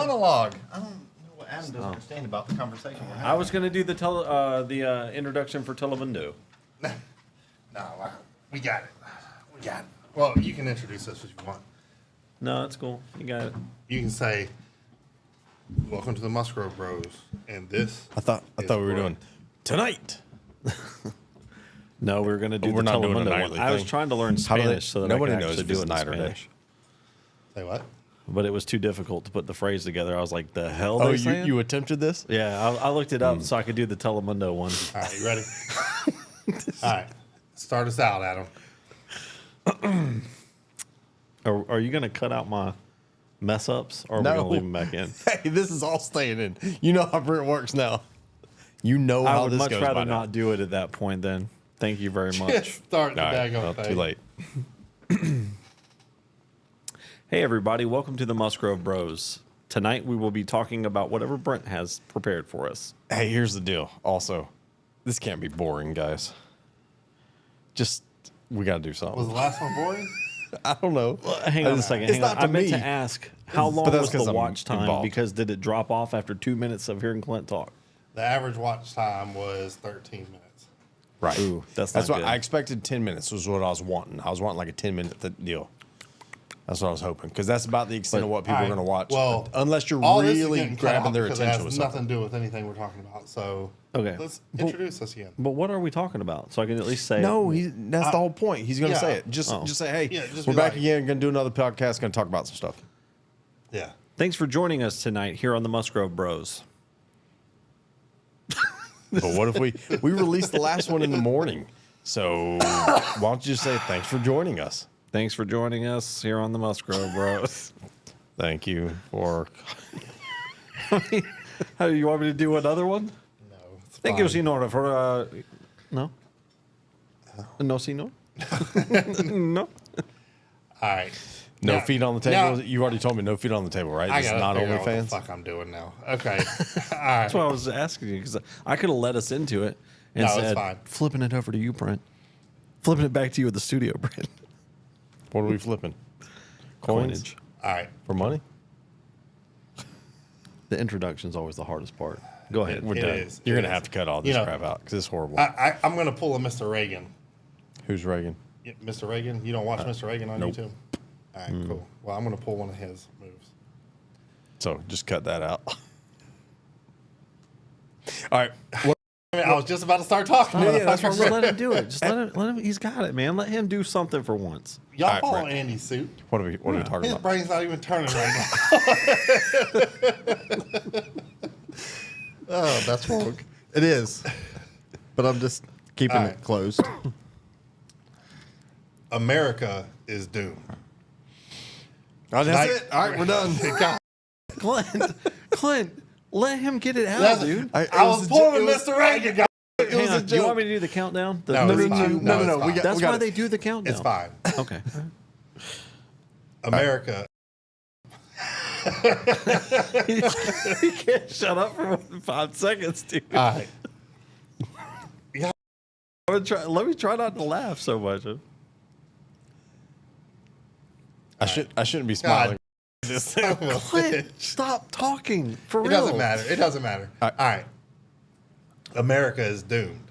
monologue. I don't know what Adam doesn't understand about the conversation we're having. I was going to do the introduction for Telemundo. No, we got it. We got it. Well, you can introduce us if you want. No, that's cool. You got it. You can say, "Welcome to the Musgrove Bros," and this. I thought we were doing tonight. No, we were going to do We're the not doing a Telemundo nightly one. I was thing. trying to learn Spanish so that nobody I could knows actually if do it's it in night or day. Spanish. Say what? But it was too difficult to put the phrase together. I was like, the hell Oh, they saying? you attempted this? Yeah, I looked it up so I could do the Telemundo one. All right, you ready? All right, start us out, Adam. Are you going to cut out my mess ups or are we going to leave them back in? Hey, this is all staying in. You know how Brent works now. You know I how would this much goes rather by now. not do it at that point then. Thank you very much. Just start the All right, daggone well, thing. too late. Hey, everybody. Welcome to the Musgrove Bros. Tonight we will be talking about whatever Brent has prepared for us. Hey, here's the deal. Also, this can't be boring, guys. Just, we got to do Was something. the last one boring? I don't know. Hang on a second. It's Hang on. not to I meant me. to ask, how long But that's was 'cause the I'm watch time? involved. Because did it drop off after 2 minutes of hearing Clint talk? The average watch time was 13 minutes. Right. Ooh, that's what not good. I expected. 10 minutes was what I was wanting. I was wanting like a 10-minute deal. That's what I was hoping, because that's about the extent of what people are going to watch. Well, unless you're all this is really getting cut grabbing off their because attention it with has something. nothing to do with anything we're talking about. So Okay. let's But- introduce us again. But what are we talking about? So I can at least say. No, that's the whole point. He's going to yeah. say it. Just say, hey, Yeah, just we're be back like- again. Going to do another podcast. Going to talk about some stuff. Yeah. Thanks for joining us tonight here on the Musgrove Bros. But what if we released the last one in the morning? So why don't you just say thanks for joining us? Thanks for joining us here on the Musgrove Bros. Thank you for. How you want me to do another one? No. It's Thank you, fine. senor, for no. No, senor. No. All right. No Now- feet on the table. You already told me no feet on the table, right? I This is gotta not figure out what the OnlyFans. fuck I'm doing now. Okay. All right. That's why I was asking you, because I could have led us into it and No, it's said, fine. flipping it over to you, Brent. Flipping it back to you at the studio, Brent. What are we flipping? Coins Coinage. All right. for money? The introduction's always the hardest part. Go ahead. We're It done. is. You're It gonna is. have to cut all this You know, crap out because it's horrible. I'm going to pull a Mr. Reagan. Who's Reagan? Yeah, Mr. Reagan? You don't watch Mr. Reagan on nope. YouTube? All right, cool. Well, I'm going to pull one of his moves. So just cut that out. All right. I mean, I was just about to start talking. Yeah, that's motherfucker. Just let him do it. Just let him. He's got it, man. Let him do something for once. Y'all All right, follow Brent. Andy's suit. What are we talking His about? brain's not even turning right now. Oh, that's wrong. It is. But I'm just keeping All right. it closed. America is doomed. Oh, that's Tonight- it. All right, we're done. God, Clint, let him get it out, that's- dude. I It was was a pulling jo- it was- Mr. Reagan. Guys. Hang on. a Do you want joke. me to do the countdown? The- No, No, it's no, fine. no, it's no. fine. That's got why it. they do the countdown. It's fine. Okay. America. You can't shut up for more than 5 seconds, dude. All right. Let me try not to laugh so much. I shouldn't be smiling. Clint, stop talking. For It real. doesn't matter. It doesn't matter. All right. America is doomed.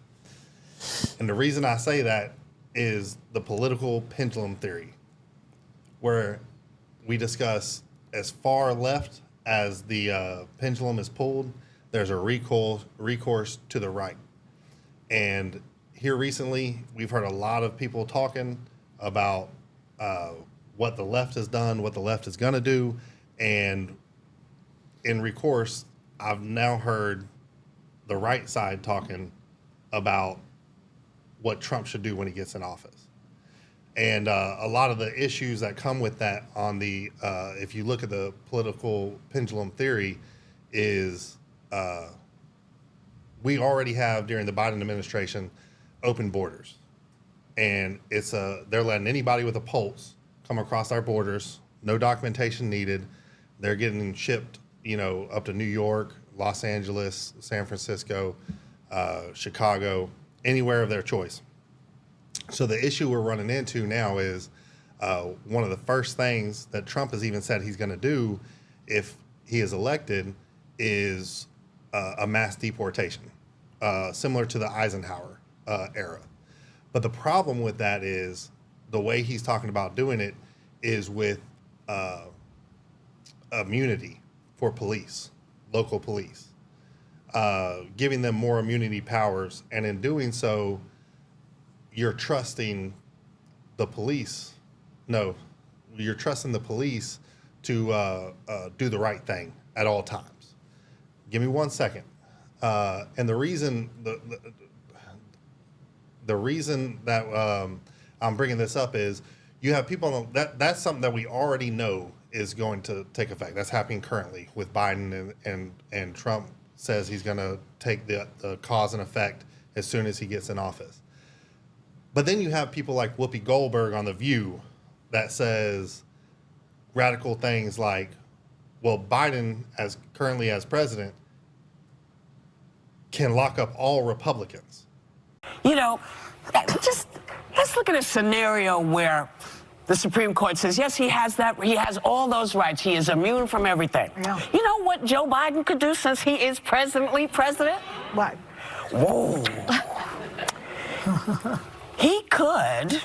And the reason I say that is the political pendulum theory, where we discuss as far left as the pendulum is pulled, there's a recourse to the right. And here recently, we've heard a lot of people talking about what the left has done, what the left is going to do. And in recourse, I've now heard the right side talking about what Trump should do when he gets in office. And a lot of the issues that come with that on the, if you look at the political pendulum theory, is we already have during the Biden administration open borders. And it's they're letting anybody with a pulse come across our borders, no documentation needed. They're getting shipped, up to New York, Los Angeles, San Francisco, Chicago, anywhere of their choice. So the issue we're running into now is one of the first things that Trump has even said he's going to do if he is elected is a mass deportation, similar to the Eisenhower era. But the problem with that is the way he's talking about doing it is with immunity for police, local police, giving them more immunity powers. And in doing so, you're trusting the police. No, you're trusting the police to do the right thing at all times. Give me 1 second. And the reason the reason that I'm bringing this up is you have people that's something that we already know is going to take effect. That's happening currently with Biden, and Trump says he's going to take the cause and effect as soon as he gets in office. But then you have people like Whoopi Goldberg on The View that says radical things like, well, Biden, as currently as president, can lock up all Republicans. You know, just let's look at a scenario where the Supreme Court says, yes, he has all those rights. He is immune from everything. Yeah. You know what Joe Biden could do since he is presently president? What? Whoa. He could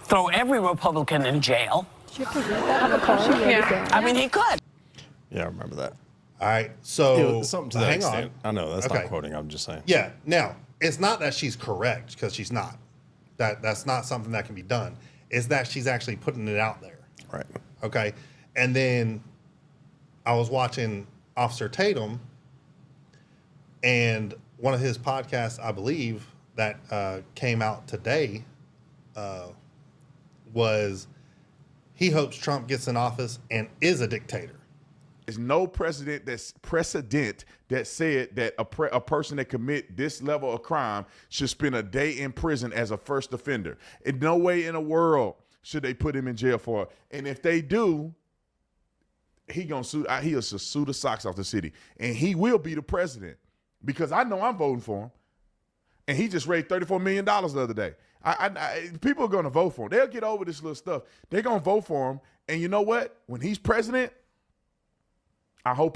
throw every Republican in jail. I mean, he could. Yeah, I remember that. All right, so Something to that hang extent. on. I know, that's Okay. not quoting, I'm just saying. Yeah, now, it's not that she's correct, because she's not. That's not something that can be done. It's that she's actually putting it out there. Right. Okay? And then I was watching Officer Tatum, and one of his podcasts, I believe, that came out today was he hopes Trump gets in office and is a dictator. There's no precedent that said that a person that commit this level of crime should spend a day in prison as a first offender. In no way in the world should they put him in jail for it. And if they do, he'll sue the socks off the city. And he will be the president, because I know I'm voting for him. And he just raised $34 million the other day. People are going to vote for him. They'll get over this little stuff. They're going to vote for him. And you know what? When he's president, I hope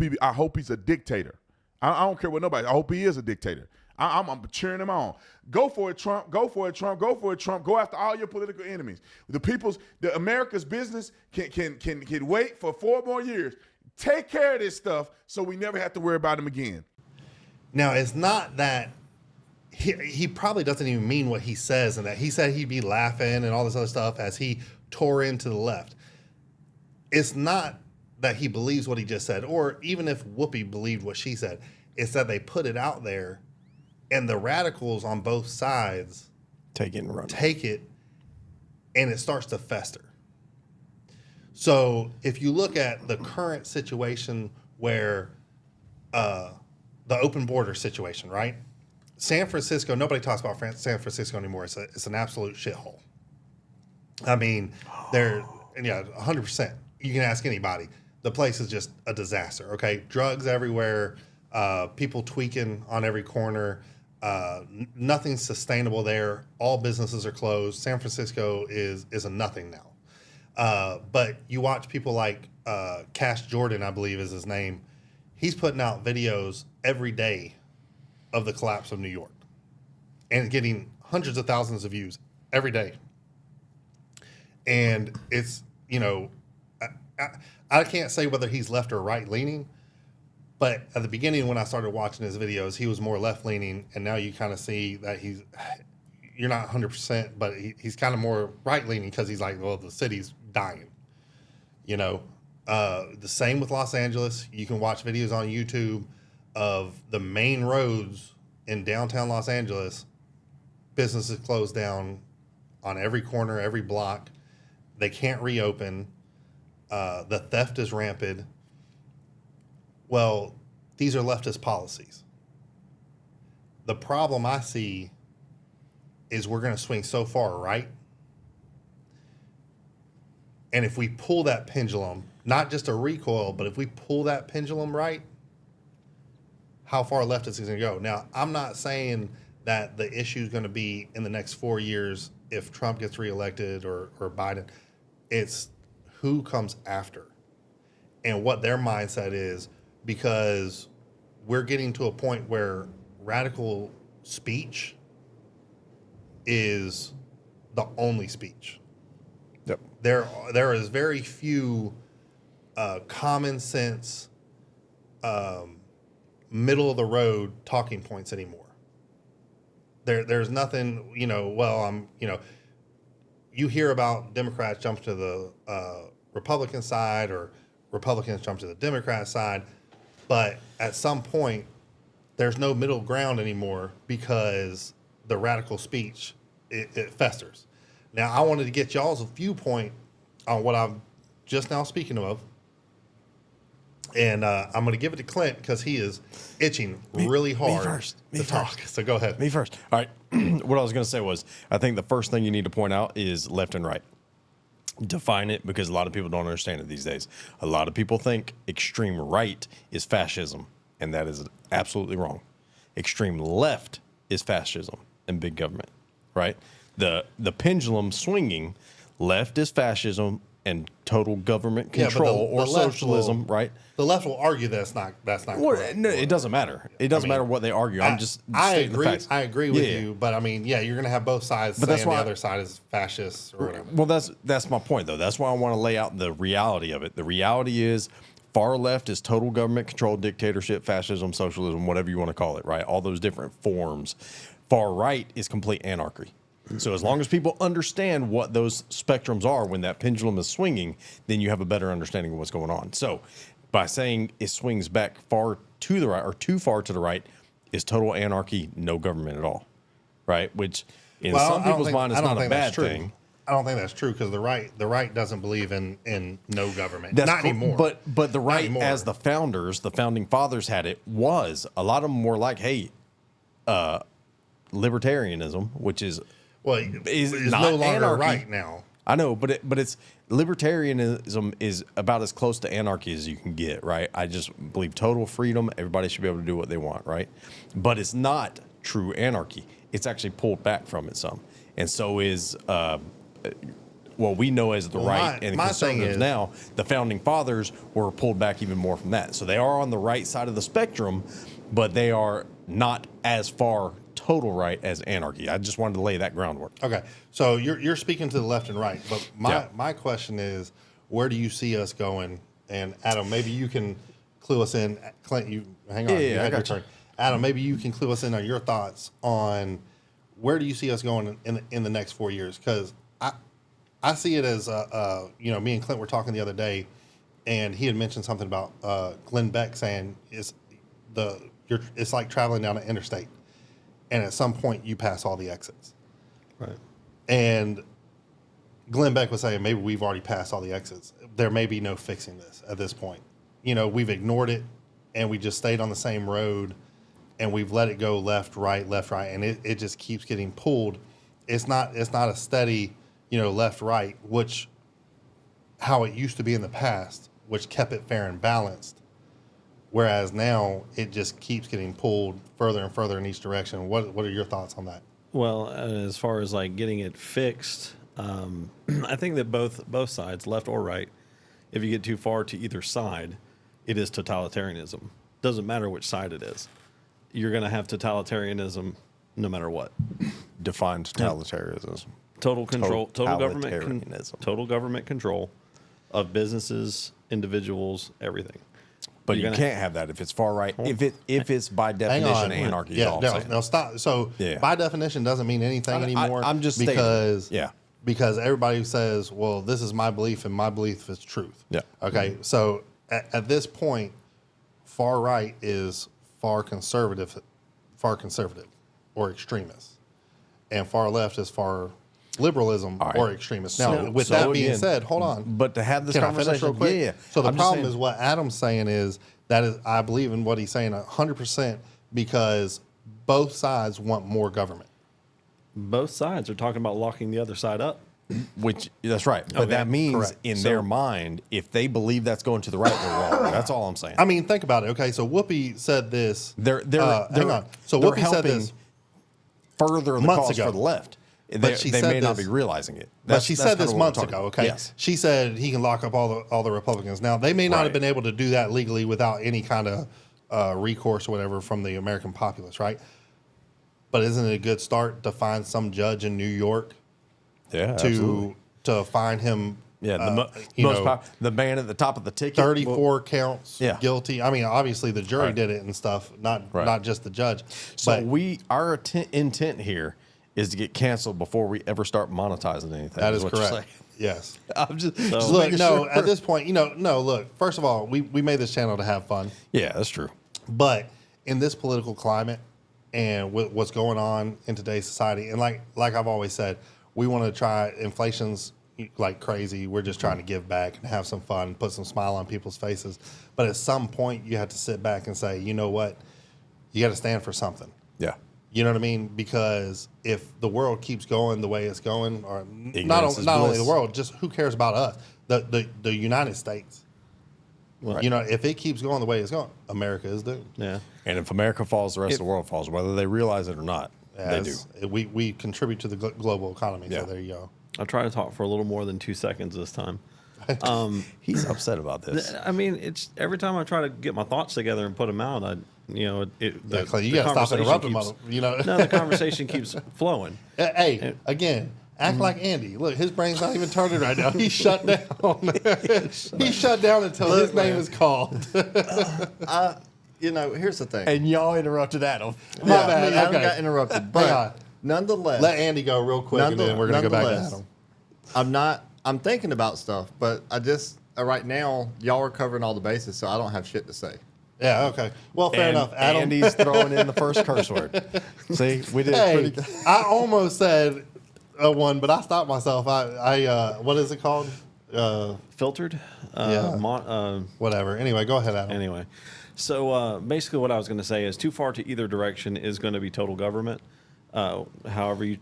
he's a dictator. I don't care what nobody. I hope he is a dictator. I'm cheering him on. Go for it, Trump. Go for it, Trump. Go for it, Trump. Go after all your political enemies. The America's business can wait for 4 more years. Take care of this stuff so we never have to worry about him again. Now, it's not that he probably doesn't even mean what he says, and that he said he'd be laughing and all this other stuff as he tore into the left. It's not that he believes what he just said, or even if Whoopi believed what she said. It's that they put it out there, and the radicals on both sides Take it and run. take it, and it starts to fester. So if you look at the current situation where the open border situation, right? San Francisco, nobody talks about San Francisco anymore. It's an absolute shithole. I mean, 100%. You can ask anybody. The place is just a disaster, okay? Drugs everywhere, people tweaking on every corner, nothing's sustainable there. All businesses are closed. San Francisco is a nothing now. But you watch people like Cash Jordan, I believe is his name. He's putting out videos every day of the collapse of New York and getting hundreds of thousands of views every day. And it's, I can't say whether he's left or right leaning, but at the beginning when I started watching his videos, he was more left leaning, and now you kind of see that you're not 100%, but he's kind of more right leaning, because he's like, well, the city's dying. The same with Los Angeles. You can watch videos on YouTube of the main roads in downtown Los Angeles. Businesses closed down on every corner, every block. They can't reopen. The theft is rampant. Well, these are leftist policies. The problem I see is we're going to swing so far right. And if we pull that pendulum, not just a recoil, but if we pull that pendulum right, how far left is it going to go? Now, I'm not saying that the issue is going to be in the next 4 years if Trump gets reelected or Biden. It's who comes after and what their mindset is because we're getting to a point where radical speech is the only speech. Yep. There is very few common sense, middle of the road talking points anymore. There's nothing, you hear about Democrats jump to the Republican side or Republicans jump to the Democrat side, but at some point there's no middle ground anymore because the radical speech it festers. Now I wanted to get y'all's viewpoint on what I'm just now speaking of, and I'm going to give it to Clint because he is itching really hard to talk. So go ahead. Me first. All right. What I was going to say was, I think the first thing you need to point out is left and right. Define it, because a lot of people don't understand it these days. A lot of people think extreme right is fascism, and that is absolutely wrong. Extreme left is fascism and big government, right? The pendulum swinging, left is fascism and total government control or socialism, right? The left will argue that's not correct. No, it doesn't matter. It doesn't matter what they argue. I'm just stating the facts. I agree with you, but I mean, yeah, you're going to have both sides saying the other side is fascist or whatever. Well, that's my point, though. That's why I want to lay out the reality of it. The reality is far left is total government control, dictatorship, fascism, socialism, whatever you want to call it, right? All those different forms. Far right is complete anarchy. So as long as people understand what those spectrums are when that pendulum is swinging, then you have a better understanding of what's going on. So by saying it swings back far to the right or too far to the right is total anarchy, no government at all, right? Which in some people's mind is not a bad thing. I don't think that's true because the right doesn't believe in no government. Not anymore. But the right, as the founding fathers had it, was a lot of them were like, hey, libertarianism, which is not no longer anarchy. Right now. I know, but it's libertarianism is about as close to anarchy as you can get, right? I just believe total freedom. Everybody should be able to do what they want, right? But it's not true anarchy. It's actually pulled back from it some, and so is what we know as the right and the conservatives now. The founding fathers were pulled back even more from that, so they are on the right side of the spectrum, but they are not as far total right as anarchy. I just wanted to lay that groundwork. Okay, so you're speaking to the left and right, but my question is, where do you see us going? And Adam, maybe you can clue us in. Clint, you hang on. Yeah, I got you. Adam, maybe you can clue us in on your thoughts on where do you see us going in the next 4 years? Because I see it as me and Clint were talking the other day, and he had mentioned something about Glenn Beck saying it's like traveling down an interstate. And at some point, you pass all the exits. Right. And Glenn Beck was saying, maybe we've already passed all the exits. There may be no fixing this at this point. We've ignored it, and we just stayed on the same road, and we've let it go left, right, and it just keeps getting pulled. It's not a steady, left, right, which how it used to be in the past, which kept it fair and balanced. Whereas now it just keeps getting pulled further and further in each direction. What are your thoughts on that? Well, as far as like getting it fixed, I think that both sides, left or right, if you get too far to either side, it is totalitarianism. Doesn't matter which side it is. You're going to have totalitarianism no matter what. Define totalitarianism. Total control, total Totalitarianism. government control of businesses, individuals, everything. But you can't have that if it's far right. If it's by definition anarchy. Yeah, no, stop. So by definition doesn't mean anything anymore. I'm just because stating. because everybody says, well, this is my belief and my belief is truth. Yeah. Okay. So at this point, far right is far conservative or extremist, and far left is far liberalism or extremist. Now, with that being said, hold on. But to have this conversation real quick? Yeah. So the problem is what Adam's saying is I believe in what he's saying 100% because both sides want more government. Both sides are talking about locking the other side up. Which that's right. But that means in their mind, if they believe that's going to the right, they're wrong. That's all I'm saying. I mean, think about it. Okay, so Whoopi said this. They're hang on. So Whoopi said this further the cause for the left. They may not be realizing it. But she said this months ago, okay? Yes. She said he can lock up all the Republicans. Now, they may not have been able to do that legally without any kind of recourse or whatever from the American populace, right? But isn't it a good start to find some judge in New York to find him? Yeah, the man at the top of the ticket. 34 counts guilty. I mean, obviously the jury Right. did it and stuff, not just the judge. So But our intent here is to get canceled before we ever start monetizing anything. that is what you're correct. saying. Yes. I'm just Look, making no, sure. at this point, look, first of all, we made this channel to have fun. Yeah, that's true. But in this political climate and with what's going on in today's society, and like I've always said, we want to try, inflation's like crazy. We're just trying to give back and have some fun, put some smile on people's faces. But at some point, you have to sit back and say, you know what? You got to stand for something. Yeah. You know what I mean? Because if the world keeps going the way it's going, or Ignorance is not only bliss. the world, just who cares about us? The United States. Right. You know, if it keeps going the way it's going, America is doomed. Yeah. And if America falls, the rest of the world falls, whether they realize it or not. They do. We contribute to the global economy. Yeah. So there you go. I'll try to talk for a little more than 2 seconds this time. He's upset about this. I mean, it's every time I try to get my thoughts together and put them out, Clay, you got to stop interrupting, No, the conversation keeps flowing. Hey, again, act like Andy. Look, his brain's not even turning right now. He's shut down. He's shut down until his name is called. Here's the thing. And y'all interrupted Adam. My bad. Adam Okay. got interrupted, Hang on. but nonetheless, Let Andy go real quick, and then we're going to go back to Adam. I'm thinking about stuff, but I just right now y'all are covering all the bases, so I don't have shit to say. Yeah, okay. Well, fair enough. Adam. Andy's throwing in the first curse word. See, we did Hey, pretty good. I almost said one, but I stopped myself. I what is it called? Filtered? Yeah. Whatever. Anyway, go ahead, Adam. Anyway, so basically what I was going to say is too far to either direction is going to be total government. However you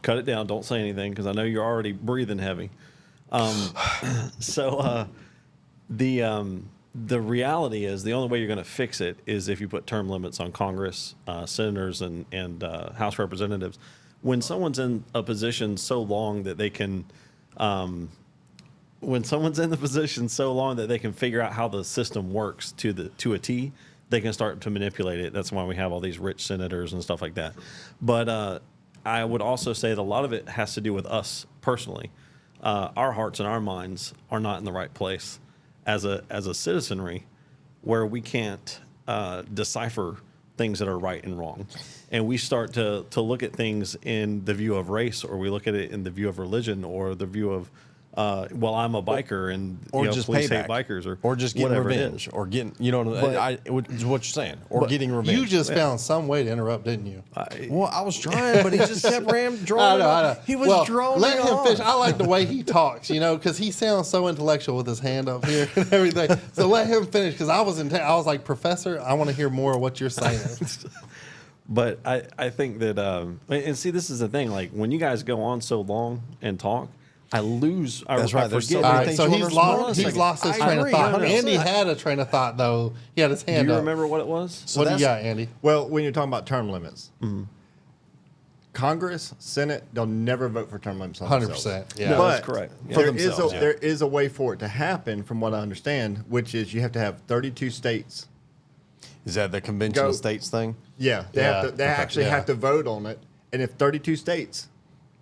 cut it down, don't say anything because I know you're already breathing heavy. The reality is the only way you're going to fix it is if you put term limits on Congress, senators, and House representatives. When someone's in a position so long that they can, figure out how the system works to a T, they can start to manipulate it. That's why we have all these rich senators and stuff like that. But I would also say that a lot of it has to do with us personally. Our hearts and our minds are not in the right place as a citizenry, where we can't decipher things that are right and wrong, and we start to look at things in the view of race, or we look at it in the view of religion, or the view of I'm a biker and just police payback. hate bikers, or just getting whatever it revenge, is. or getting, what you're saying, or getting revenge. You just found some way to interrupt, didn't you? Well, I was trying, but he just kept droning. I know. He was Well, droning. let him on. finish. I like the way he talks, because he sounds so intellectual with his hand up here and everything. So let him finish, because I was like, Professor, I want to hear more of what you're saying. But I think that and see, this is the thing. Like when you guys go on so long and talk, I lose. That's right. I There's forget. so All many right, things so you he's wanna lost. respond. He's lost his I train of agree, thought. 100%. Andy had a train of thought though. He had his Do hand you up. remember what it was? So What do you that's- got, Andy? Well, when you're talking about term limits, Congress, Senate, they'll never vote for term limits on 100%. Yeah. No, But that's correct. Yeah. For there is themselves, there is a way for it to happen, from what I understand, which is you have to have 32 states. Is that the convention Go. of states thing? Yeah, they Yeah, have to. They okay, actually yeah. have to vote on it, and if 32 states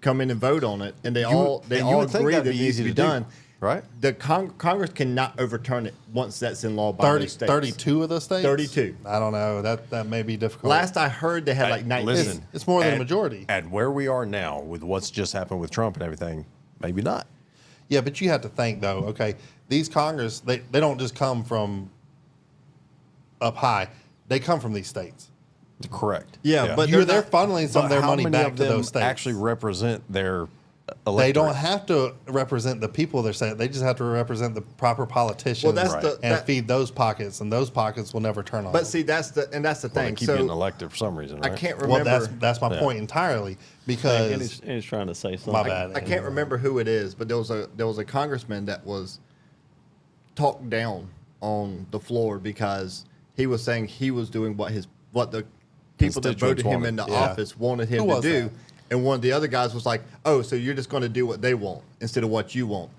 come in and vote on it, and they all you agree would think that that'd it be needs easy to be to do, done, right? The Congress cannot overturn it once that's in law by 30, those states. 32 of those states? 32. I don't know. That may be difficult. Last I heard, they had like 19. listen. it's more than a At- majority. At where we are now, with what's just happened with Trump and everything, maybe not. Yeah, but you have to think though. Okay, these Congress they don't just come from up high. They come from these states. Correct. Yeah, but They're not- funneling some of their how money many back of to them those states. actually represent their electorate? They don't have to represent the people they're saying. They just have to represent the proper politicians Well, that's the- and that- feed those pockets, and those pockets will never turn on. But see, that's the Well, they thing. keep getting So elected for some reason, I right? can't well, remember. that's my point entirely because Andy's trying to say something. my bad. I can't remember who it is, but there was a congressman that was talked down on the floor because he was saying he was doing what the people that Constituents voted him wanted. into Yeah. office wanted him Who to was do, that? and one of the other guys was like, "Oh, so you're just going to do what they want instead of what you want."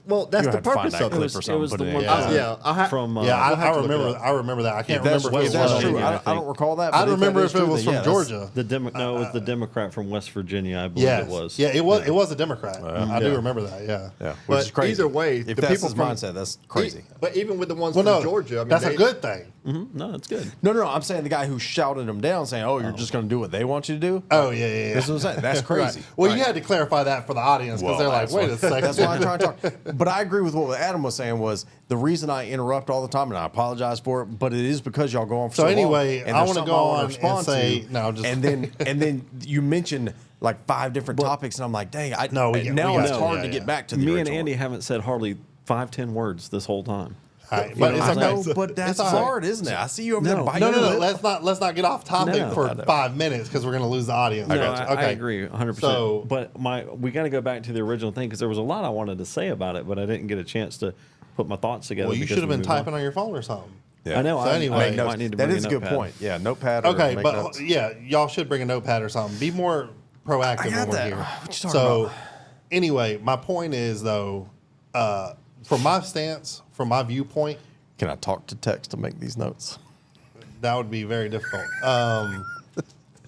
Well, that's You the have to find purpose that of clip it. or It something, was put the it in. one from I to look it remember. up. I remember that. I can't If remember if that's it was true, Virginia, I don't recall that. I but remember that if is it true, was then from yeah, that's- Georgia. no, it was the Democrat from West Virginia, I believe Yes. it was. Yeah, it was. It was a Democrat. I do remember that. Yeah. Yeah, which But is crazy. either way, if the that's people his from- mindset, that's crazy. But even with the ones Well, from no, Georgia, I mean, that's a they- good thing. No, it's good. No, I'm saying the guy who shouted him down, saying, "Oh, you're just going to do what they want you to do." Oh yeah. That's what I'm saying. That's crazy. Right. Well, you had to clarify that for the audience because they're like, wait a second. That's why I'm trying to talk. But I agree with what Adam was saying. Was the reason I interrupt all the time, and I apologize for it. But it is because y'all go on for so, So anyway, long, and I there's wanna something go wanna on and respond say- to, no, just- and then you mentioned like 5 different topics, and I'm like, dang, No, we now got it's you. hard Yeah, to yeah. get back to the Me and original Andy one. haven't said hardly 5-10 words this whole time. All right, But it's I okay. know, but that's It's all right. hard, isn't it? I see you over there No. biting No, your lip. let's not get off topic No, for I know. 5 minutes because we're gonna lose the audience. No, got you. I agree 100%. So- but we got to go back to the original thing because there was a lot I wanted to say about it, but I didn't get a chance to put my thoughts together. Well, you because should have we been moved on. typing on your phone or something. Yeah. I know. So anyway, I might need to that bring is a good notepad. point. Yeah, notepad. Or Okay, make but notes. yeah, y'all should bring a notepad or something. Be more proactive I got when we're that. here. What you talking So, about? anyway, my point is though, from my stance, from my viewpoint, Can I talk to text to make these notes? that would be very difficult.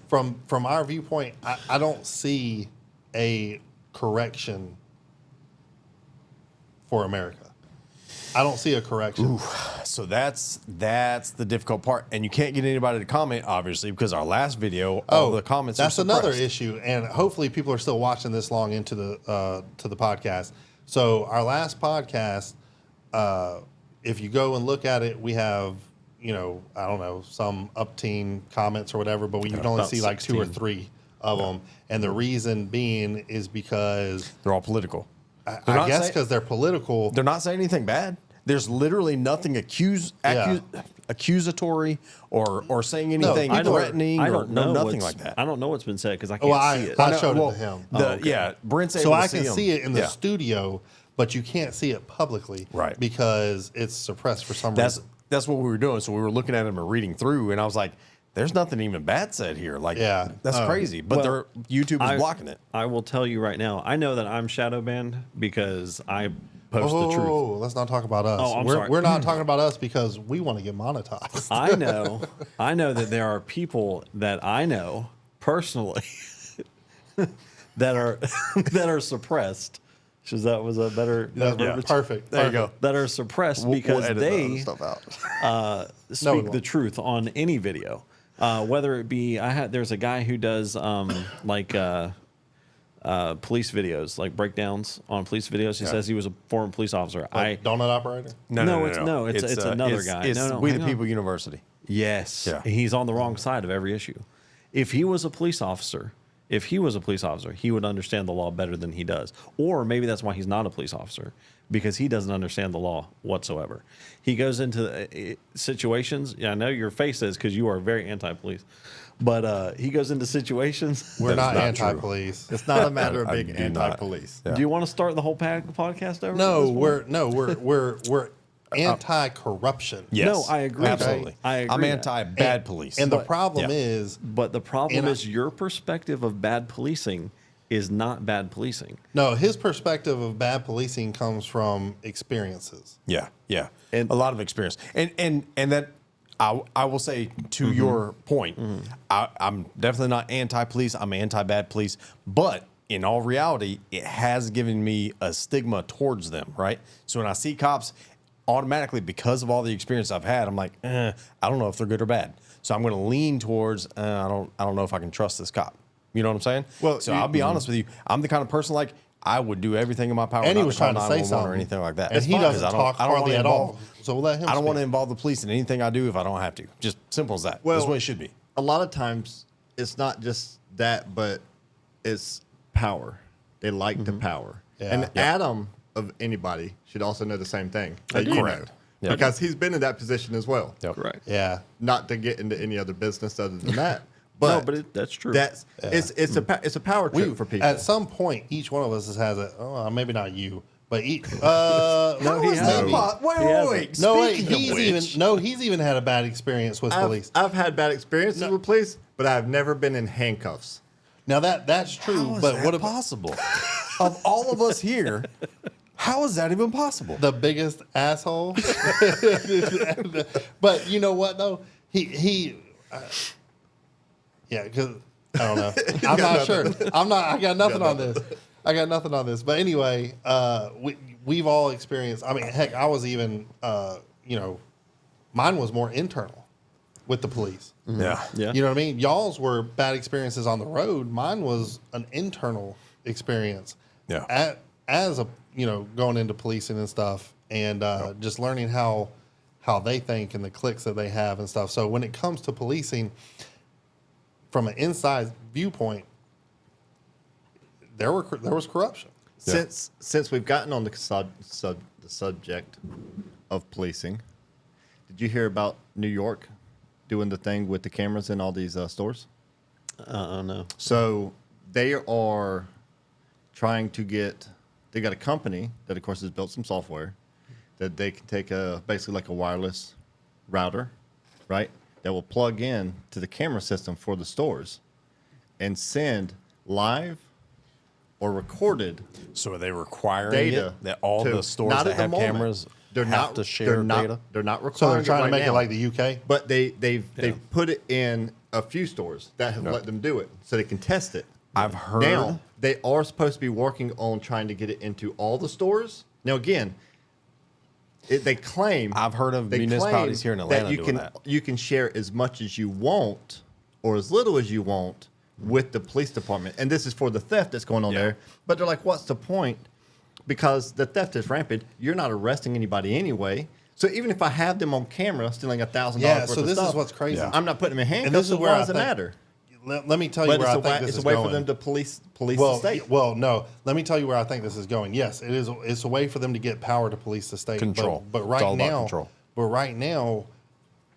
From our viewpoint, I don't see a correction for America. I don't see a correction. So that's the difficult part, and you can't get anybody to comment, obviously, because our last video, all the comments. That's are another suppressed. issue, and hopefully people are still watching this long into the to the podcast. So our last podcast, if you go and look at it, we have I don't know, some up-teen comments or whatever, but you can only about see like 2 or 16. 3 of them, and the reason being is because They're all political. I not guess saying- because they're political. They're not saying anything bad. There's literally nothing accusatory or saying anything people are- threatening. I or don't know nothing what's- like that. I don't know what's been said because I can't Well, see it. I know- showed well, it to him. Yeah, Brent's able So to I see can them. see it in the Yeah. studio, but you can't see it publicly, Right. Because it's suppressed for some reason. That's what we were doing. So we were looking at them and reading through, and I was like, "There's nothing even bad said here." Like, Yeah. that's crazy. But Well, YouTube is blocking it. I will tell you right now. I know that I'm shadow banned because I post the truth. Oh, let's not talk about us. Oh, I'm we're, sorry. we're not talking about us because we want to get monetized. I know that there are people that I know personally that are suppressed. That was a better. That's perfect. There you go. That are suppressed We'll because edit that they other stuff out. No, we speak the won't. truth on any video, whether it be there's a guy who does police videos, like breakdowns on police videos. He says he was a former police officer. Donut operator. No, it's another guy. It's No, We hang the on. People University. Yes, Yeah. he's on the wrong side of every issue. If he was a police officer, he would understand the law better than he does. Or maybe that's why he's not a police officer, because he doesn't understand the law whatsoever. He goes into situations. Yeah, I know your face is because you are very anti-police, but he goes into situations. We're not not true. anti-police. It's not a matter of I being do not. anti-police. Yeah. Do you want to start the whole podcast over? No, at this point? we're anti-corruption. Yes. No, I agree. Absolutely. I agree. I'm anti-bad police. And the But- problem yeah. is, But the problem And I- is your perspective of bad policing is not bad policing. no, his perspective of bad policing comes from experiences. Yeah, yeah, And- a lot of experience, and that I will say to Mm-hmm. your point, I'm definitely not anti-police. I'm anti-bad police, but in all reality, it has given me a stigma towards them. Right, so when I see cops, automatically because of all the experience I've had, I'm like, I don't know if they're good or bad. So I'm going to lean towards I don't know if I can trust this cop. You know what I'm saying? Well, so I'll be honest with you. I'm the kind of person like I would do everything in my power. And not he was to call trying to say 911 something or anything like that. and It's he fine, doesn't 'cause I don't- talk I don't hardly wanna at all. involve- So we'll let him I don't want to speak. involve the police in anything I do if I don't have to. Just simple as that. Well, That's the way it should be. A lot of times, it's not just that, but it's power. They like the power. Yeah. And Yeah. Adam, of anybody, should also know the same thing. That Correct. you know. Yeah. Because he's been in that position as well. Yep. Correct. Yeah. Not to get into any other business other than that. But, No, but that's true. That's it's a power trip for people. At some point, each one of us has a. Oh, maybe not you, but no, he hasn't. maybe. Wait. No, wait, Speaking he's even had a bad experience with police. I've had bad experiences with police, but I've never been in handcuffs. Now that's true, How is but that what about possible? Of all of us here, how is that even possible? the biggest asshole? But you know what though? Yeah, because I don't know. I'm not sure. I got nothing on this. I got nothing on this. But anyway, we've all experienced. I mean, heck, I was even, mine was more internal with the police. Yeah. Yeah. You know what I mean? Y'all's were bad experiences on the road. Mine was an internal experience. Yeah. As a going into policing and stuff, and just learning how they think and the cliques that they have and stuff. So when it comes to policing, from an inside viewpoint, there was corruption. Yeah. Since we've gotten on the subject of policing, did you hear about New York doing the thing with the cameras in all these stores? No. So they are trying to get. They got a company that, of course, has built some software that they can take basically like a wireless router, right? That will plug in to the camera system for the stores and send live or recorded So are they requiring data it that all to- the stores not that at the have moment. cameras They're have not to share data? They're not So requiring. they're trying to right make it now. like the UK. But they've put it in a few stores that have let them do it, so they can test it. I've heard. Now they are supposed to be working on trying to get it into all the stores. Now again, they claim I've heard of they municipalities claim here in Atlanta that you doing can that. you can share as much as you want or as little as you want with the police department, and this is for the theft that's going on Yeah. there. But they're like, what's the point? Because the theft is rampant. You're not arresting anybody anyway. So even if I have them on camera stealing $1,000 Yeah. worth So of this stuff, is what's crazy. Yeah. I'm not putting them in handcuffs. And this is so where why I does it think- matter? Let me tell you But where I it's think this a is way going. for them to police the Well, state. well, no. Let me tell you where I think this is going. Yes, it is. It's a way for them to get power to police the state. Control. But It's right all about now, control.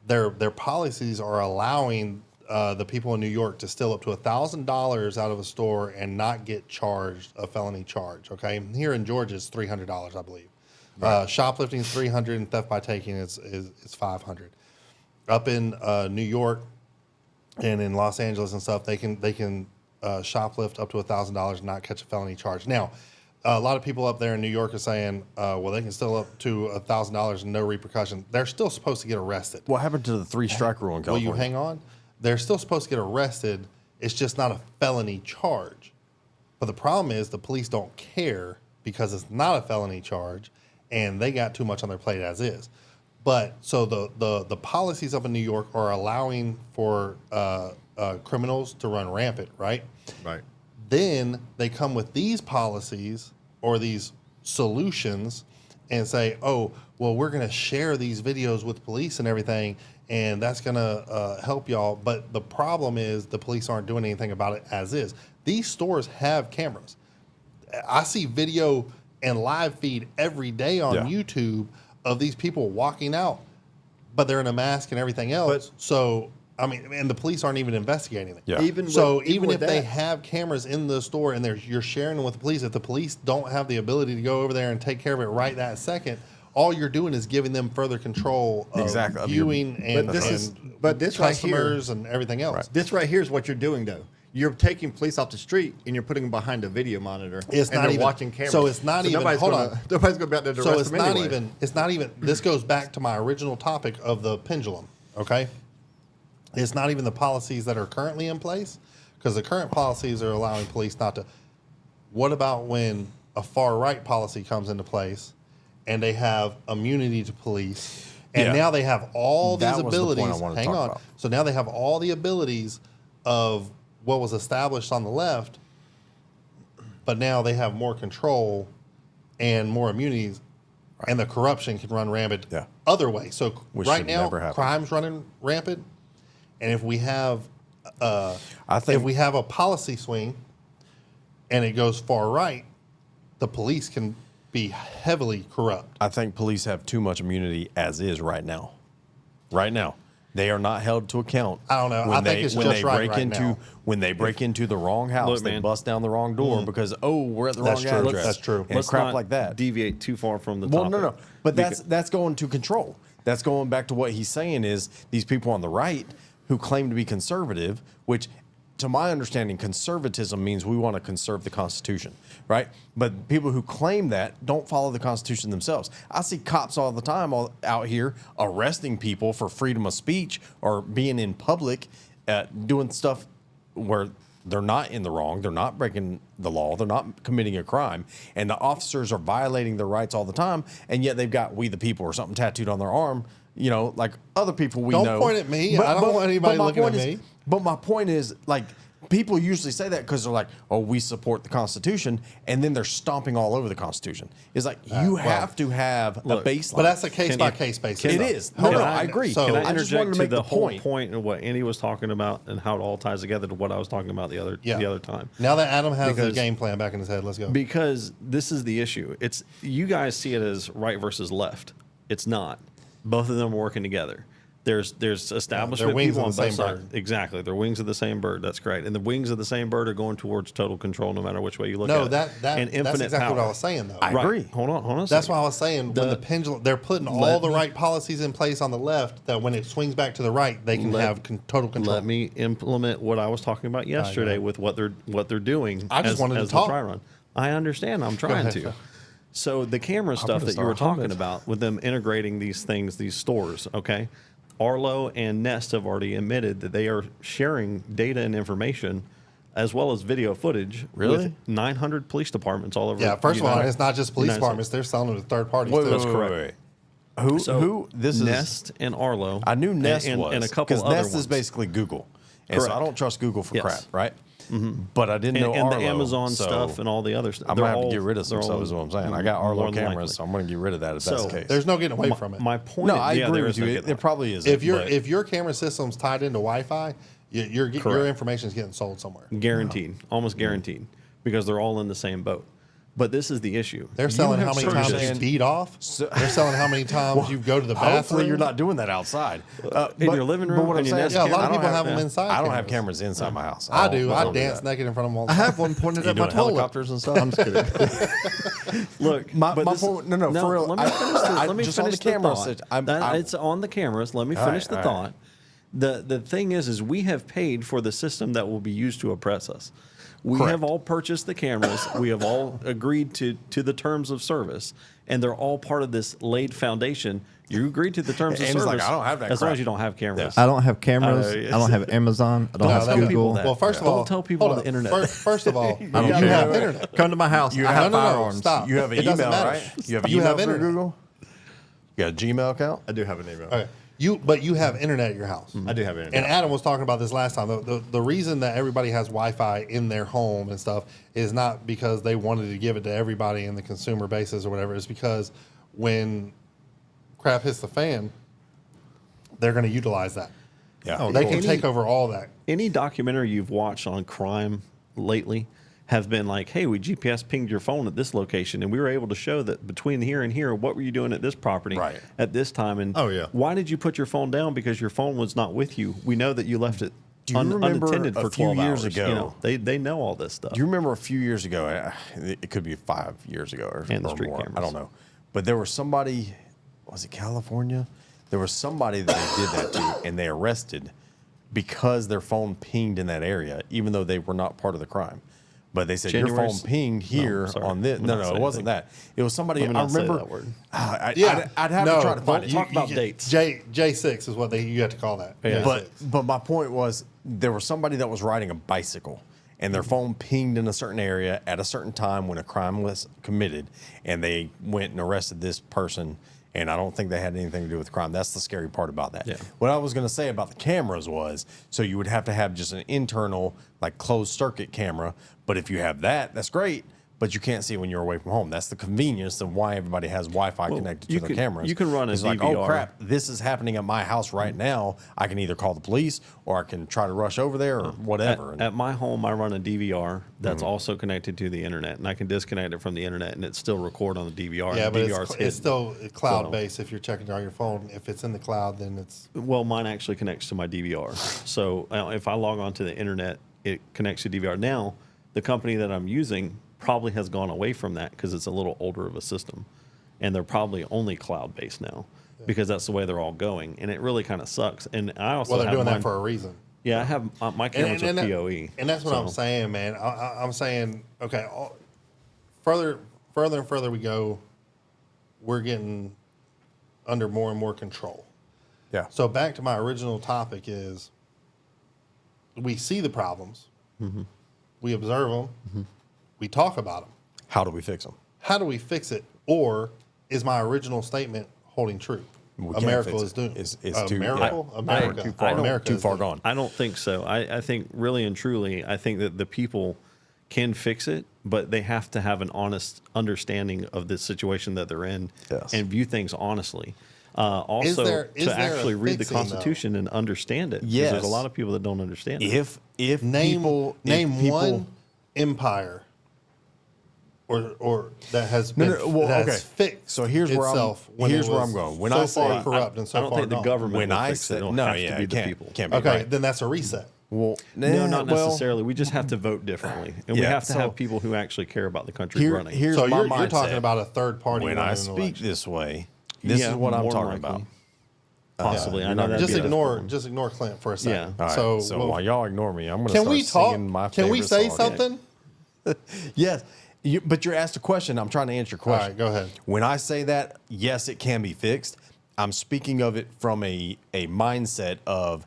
their policies are allowing the people in New York to steal up to $1,000 out of a store and not get charged a felony charge. Okay, here in Georgia it's $300, I believe. Shoplifting is $300, and theft by taking is $500. Up in New York and in Los Angeles and stuff, they can shoplift up to $1,000 and not catch a felony charge. Now, a lot of people up there in New York are saying, well, they can steal up to $1,000 and no repercussion. They're still supposed to get arrested. What happened to the 3-strike rule in Will California? you hang on? They're still supposed to get arrested. It's just not a felony charge. But the problem is the police don't care because it's not a felony charge, and they got too much on their plate as is. But so the policies up in New York are allowing for criminals to run rampant, right? Right. Then they come with these policies or these solutions and say, oh, well, we're going to share these videos with police and everything, and that's going to help y'all. But the problem is the police aren't doing anything about it as is. These stores have cameras. I see video and live feed every day on Yeah. YouTube of these people walking out, but they're in a mask and everything else. But- So, I mean, and the police aren't even investigating it. Yeah. Even Even with if they that- have cameras in the store and you're sharing them with the police, if the police don't have the ability to go over there and take care of it right that second, all you're doing is giving them further control of Exactly. viewing and, But this and is- but this right here- customers and everything else. This right here is what you're doing, though. You're taking police off the street and you're putting them behind a video monitor. It's and not they're even- watching cameras. so it's not even- Nobody's hold gonna, on. Nobody's going to be out there to So arrest it's them not anyway. even. It's not even. This goes back to my original topic of the pendulum. Okay, it's not even the policies that are currently in place, because the current policies are allowing police not to. What about when a far right policy comes into place, and they have immunity to police, and Yeah. now they have all these That was the point I abilities? wanted to Hang talk on. about. So now they have all the abilities of what was established on the left, but now they have more control and more immunities, and the corruption can run rampant Yeah. other ways. So Which right should now, never happen. crime's running rampant, and if we have I think if we have a policy swing and it goes far right, the police can be heavily corrupt. I think police have too much immunity as is right now. Right now, they are not held to account. I don't know. When I think it's when just they right break right into now. when they break into the wrong house, Look, they man. bust down the wrong door because we're at the That's wrong true. address. That's true. And Let's crap not like that. deviate too far from the Well, topic. no, but Because- that's going to control. That's going back to what he's saying is these people on the right who claim to be conservative, which to my understanding, conservatism means we want to conserve the Constitution, right? But people who claim that don't follow the Constitution themselves. I see cops all the time out here arresting people for freedom of speech or being in public, doing stuff where they're not in the wrong, they're not breaking the law, they're not committing a crime, and the officers are violating their rights all the time, and yet they've got "We the People" or something tattooed on their arm, you know, like other people we know. Don't point at me. I don't want anybody looking at me. But my point is, like, people usually say that because they're like, "Oh, we support the Constitution," and then they're stomping all over the Constitution. It's like you have to have a baseline. But that's a case by case basis. It is. No, I agree. So Can I I just wanted interject to to make the the whole point. point of what Andy was talking about and how it all ties together to what I was talking about the other time? Now that Adam has the Because- game plan back in his head, let's go. Because this is the issue. It's you guys see it as right versus left. It's not. Both of them are working together. There's establishment wings people of on the both same sides. bird. Exactly. They're wings of the same bird. That's great. And the wings of the same bird are going towards total control no matter which way you look No, at it. that and that's infinite exactly power. what I was saying though. I agree. Hold on. a That's second. why I was saying when the pendulum, they're putting all the right policies in place on the left that when it swings back to the right, they can have total control. Let me implement what I was talking about yesterday with what they're doing. I just wanted to as talk. the try run. I understand. I'm trying ahead, to. Phil. So the camera stuff gonna that you were start talking humming. about with them integrating these things, these stores, okay? Arlo and Nest have already admitted that they are sharing data and information as well as video footage Really? with 900 police departments all over. Yeah, first of all, United- it's not just police United departments; States. they're selling to third parties. Wait, too. wait, wait, wait. Who? So who? This is Nest and Arlo. I knew Nest and, was and a couple because other Nest ones. is basically Google, and so I Correct. don't trust Google for Yes. crap, right? But I didn't know and the Arlo, Amazon so stuff and all the other stuff. I'm They're gonna have all- to get rid of some they're stuff. all Is what I'm saying. I got Arlo more than cameras, likely. so I'm going to get rid of that if that's So, the case. There's no getting away from it. My point. no, I yeah, agree there with is you. no It, getting it away. probably is. if your camera system's tied into Wi-Fi, your Correct. information is getting sold somewhere. Guaranteed, almost guaranteed, because they're all in the same boat. But this is the issue. They're selling have how many certain times you saying- beat off. They're selling how many times you go to the bathroom. Hopefully, you're not doing that outside. In your living room, But what I'm in your saying, Nest Yeah, a lot I of don't people have them yeah. inside. I don't have cameras. cameras inside my house. I do. don't I do dance that. naked in front of them all the I time. have one pointed You at my doing toilet. helicopters and stuff? I'm just kidding. Look, My but this- point. No, for real. Let me finish the, let me just on finish the camera. thought. It's on the cameras. Let me finish the all thought. The thing is we have paid for the system that will be used to oppress us. We Correct. have all purchased the cameras. We have all agreed to the terms of service, and they're all part of this laid foundation. You agreed to the terms of And he's service. like, I don't have that as long crap. as you don't have cameras. I don't have cameras. yes. I don't have Amazon. I don't No, have that's tell Google. people that. Well, first of Don't all, tell people hold on the up. internet. First of all, you I don't have care. internet. Come to my house. I have no, firearms. stop. You have an It doesn't email, matter. right? You have an You email have for internet. Google. You got a Gmail account? I do have an email. Okay. But you have internet at your house. I do have internet. And Adam was talking about this last time. The reason that everybody has Wi-Fi in their home and stuff is not because they wanted to give it to everybody in the consumer basis or whatever. It's because when crap hits the fan, they're going to utilize that. Yeah. They can take over all that. Any documentary you've watched on crime lately have been like, hey, we GPS pinged your phone at this location, and we were able to show that between here and here, what were you doing at this property Right. at this time? And Oh, yeah. why did you put your phone down? Because your phone was not with you. We know that you left it Do you remember unattended a for few 12 years hours. ago- You know, they know all this stuff. Do you remember a few years ago? It could be 5 years ago or, And the or street more. cameras. I don't know. But there was somebody, was it California? There was somebody that they did that to, and they arrested because their phone pinged in that area, even though they were not part of the crime. But they said your January phone pinged here sorry. on this. Let me No, not no, say it wasn't anything. that. It was somebody. Let me I not say remember that word. I'd have to try to find it. Talk about dates. J6 is what you have to call that. Yeah. But my point was there was somebody that was riding a bicycle and their phone pinged in a certain area at a certain time when a crime was committed, and they went and arrested this person. And I don't think they had anything to do with the crime. That's the scary part about that. Yeah. What I was going to say about the cameras was, so you would have to have just an internal, like closed circuit camera. But if you have that, that's great. But you can't see when you're away from home. That's the convenience of why everybody has Wi-Fi connected to you their can- cameras. you can run a It's like, oh DVR. crap, this is happening at my house right now. I can either call the police or I can try to rush over there or whatever. At my home, I run a DVR that's also connected to the internet, and I can disconnect it from the internet, and it still record on the DVR. Yeah, and but the DVR is it's still hidden. cloud-based if you're checking it on your phone. If it's in the cloud, then it's... Well, mine actually connects to my DVR. So if I log on to the internet, it connects to DVR. Now, the company that I'm using probably has gone away from that because it's a little older of a system, and they're probably only cloud-based now because that's the way they're all going, and it really kind of sucks. And I also Well, they're have doing mine, that for a reason. Yeah, I have my camera's a PoE. And that's what I'm saying, man. I'm saying, okay, further and further we go, we're getting under more and more control. Yeah. So back to my original topic is, we see the problems, we observe them, we talk about them. How do we fix them? How do we fix it? Or is my original statement holding true? We can't America fix is it. doomed. It's a too- miracle. yeah. America. Too far, America too is far doomed. gone. I don't think so. I think really and truly, I think that the people can fix it, but they have to have an honest understanding of the situation that they're in Yes. and view things honestly. Also, Is there to a actually read the fixing, though? Constitution and understand it. 'Cause Yes. there's a lot of people that don't understand it. If Name people one empire or that has been well, that okay. has fixed So here's where I'm- itself when here's it where was I'm going. When so I say- far corrupt and so I don't far think the gone. government when will I fix it. said It'll no, have yeah, to be it the can't, people. can't be Okay, right. then that's a reset. Well, No, not well, necessarily. We just have to vote differently, and we Yeah, have to so- have people who actually care about the country running. Here's So my you're mindset. talking about a third party When running I an speak election. this way, this Yeah, is what I'm more talking likely. about. Possibly, I you're know not that. gonna Just ignore Clint for a second. Yeah. All right, So, so well, while y'all ignore me, I'm going to can start we talk? singing my Can we favorite say song. something? Yes, but you're asked a question. I'm trying to answer your All question. right, go ahead. When I say that, yes, it can be fixed. I'm speaking of it from a mindset of,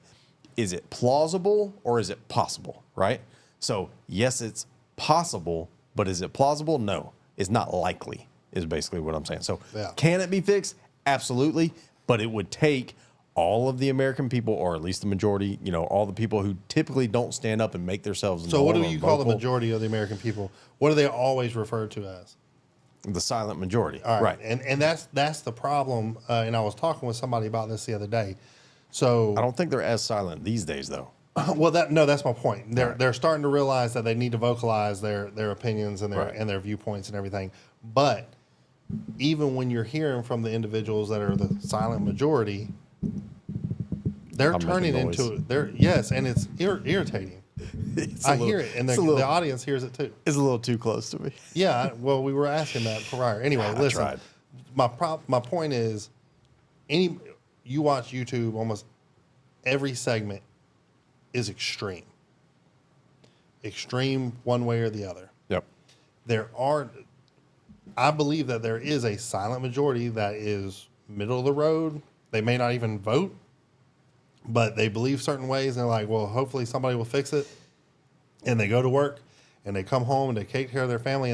is it plausible or is it possible, right? So, yes, it's possible, but is it plausible? No, it's not likely, is basically what I'm saying. So, Yeah. can it be fixed? Absolutely, but it would take all of the American people, or at least the majority, all the people who typically don't stand up and make themselves So what do known or you call the vocal, majority of the American people? What are they always referred to as? the silent majority, All right? And that's the problem. And I was talking with somebody about this the other day. So I don't think they're as silent these days, though. well, that's my point. They're starting to realize that they need to vocalize their opinions and Right. their viewpoints and everything. But even when you're hearing from the individuals that are the silent majority, they're I'm turning making noise. into yes, and it's irritating. I hear it, and the audience hears it too. It's a little too close to me. Yeah, well, we were asking that prior. Anyway, listen. tried. My point is, you watch YouTube, almost every segment is extreme. Extreme one way or the other. Yep. I believe that there is a silent majority that is middle of the road. They may not even vote, but they believe certain ways, and they're like, well, hopefully somebody will fix it. And they go to work, and they come home, and they take care of their family,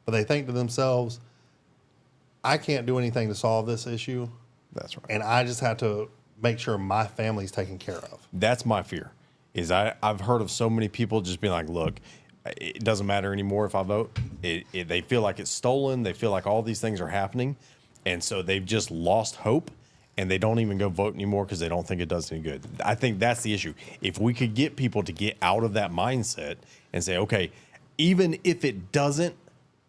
but they think to themselves, I can't do anything to solve this issue, That's right. and I just have to make sure my family's taken care of. That's my fear. I've heard of so many people just being like, look, it doesn't matter anymore if I vote. They feel like it's stolen. They feel like all these things are happening. And so they've just lost hope, and they don't even go vote anymore because they don't think it does any good. I think that's the issue. If we could get people to get out of that mindset and say, okay, even if it doesn't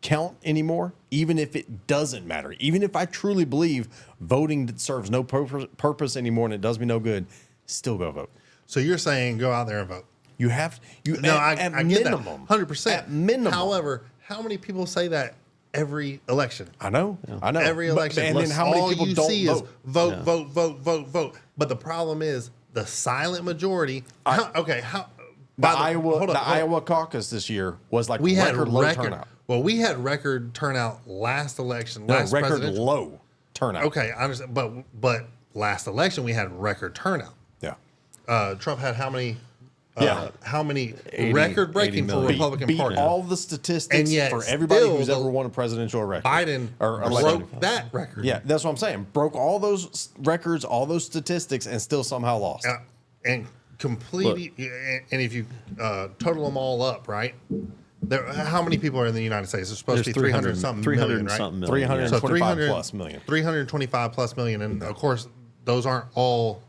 count anymore, even if it doesn't matter, even if I truly believe voting serves no purpose anymore and it does me no good, still go vote. So you're saying go out there and vote. You have you No, at I get minimum, that, 100%. At minimum, However, how many people say that every election? I know. Every election. and then how many all people you don't see vote? is vote. But the problem is the silent majority. Iowa caucus this year was like We had record low turnout. Well, we had record turnout last election. No, last record presidential. low turnout. Okay, I understand. But last election we had record turnout. Yeah. Trump had how many? Yeah. How many 80 record breaking for million. Republican Beat Party? all the statistics And yet for everybody still who's the- ever won a presidential election. Biden or election. broke that record. Yeah, that's what I'm saying. Broke all those records, all those statistics, and still somehow lost. And completely. And if you total them all up, right? How many people are in the United States? There's supposed to be 300 something 300 million, right? something million. 325 300 plus million. 325 plus million, and of course those aren't all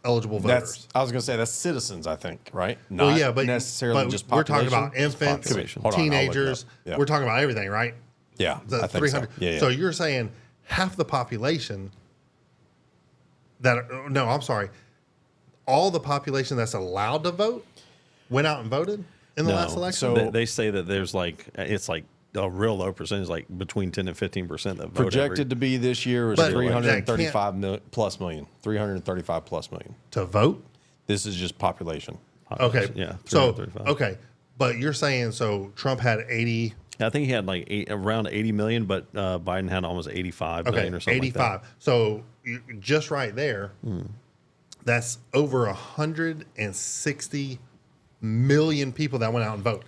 eligible voters. I was going to say that's citizens, I think, right? Well, Not yeah, but necessarily but just we're talking population. about infants, Population. Hold on, I'll look it teenagers. up. Yeah. We're talking about everything, right? Yeah, The I think so. 300. Yeah, yeah. So you're saying half the population I'm sorry. All the population that's allowed to vote went out and voted in the last election? so- they say that there's it's like a real low percentage, like between 10 and 15% that vote. projected to be this year is But 335 plus million. 335 plus million. To vote? This is just population. Okay. Yeah. So 335. okay, but you're saying so Trump had 80. I think he had like around 80 million, but Biden had almost 85 Okay, million or something 85. like that. So just right there, that's over 160 million people that went out and vote.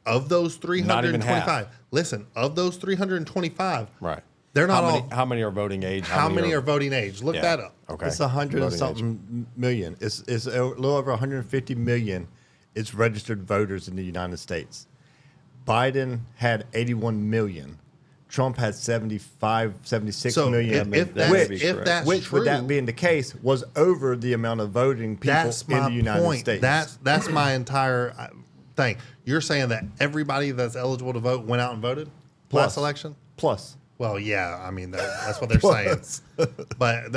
Of those Not even half. 325, listen, of those 325, Right. they're not all. How many are voting age? How many are voting age? Look Yeah. that up. Okay. It's 100 and Voting age. something million. It's a little over 150 million. It's registered voters in the United States. Biden had 81 million. Trump had 76 So million. if that's Which, true, with that being the case, was over the amount of voting people that's in my the United point. States. That's my entire thing. You're saying that everybody that's eligible to vote went out and voted last election? Plus. Well, yeah, I mean that's what they're saying. But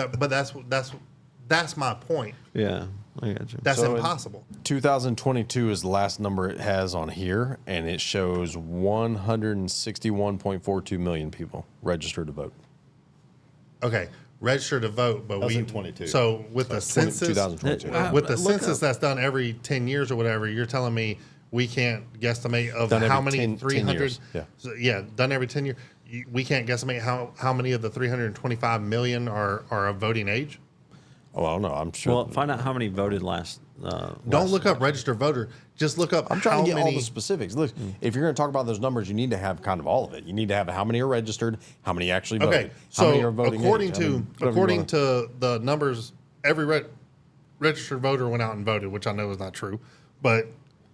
that's my point. Yeah, I got you. That's So impossible. 2022 is the last number it has on here, and it shows 161.42 million people registered to vote. Okay, register to vote, but That was we in 22. So with the census, 2022. with the Look census up. that's done every 10 years or whatever, you're telling me we can't guesstimate of Done every how many 10 300 years, yeah. So, yeah, done every 10 years. We can't guesstimate how many of the 325 million are of voting age. Oh, I don't know. I'm sure. Well, find out how many voted last. Don't look up registered voter. Just look up I'm trying how to get many. all the specifics. Look, if you're going to talk about those numbers, you need to have kind of all of it. You need to have how many are registered, how many actually voted, Okay, how many so are voting according age. to I mean, whatever you according wanna- to the numbers, every registered voter went out and voted, which I know is not true, but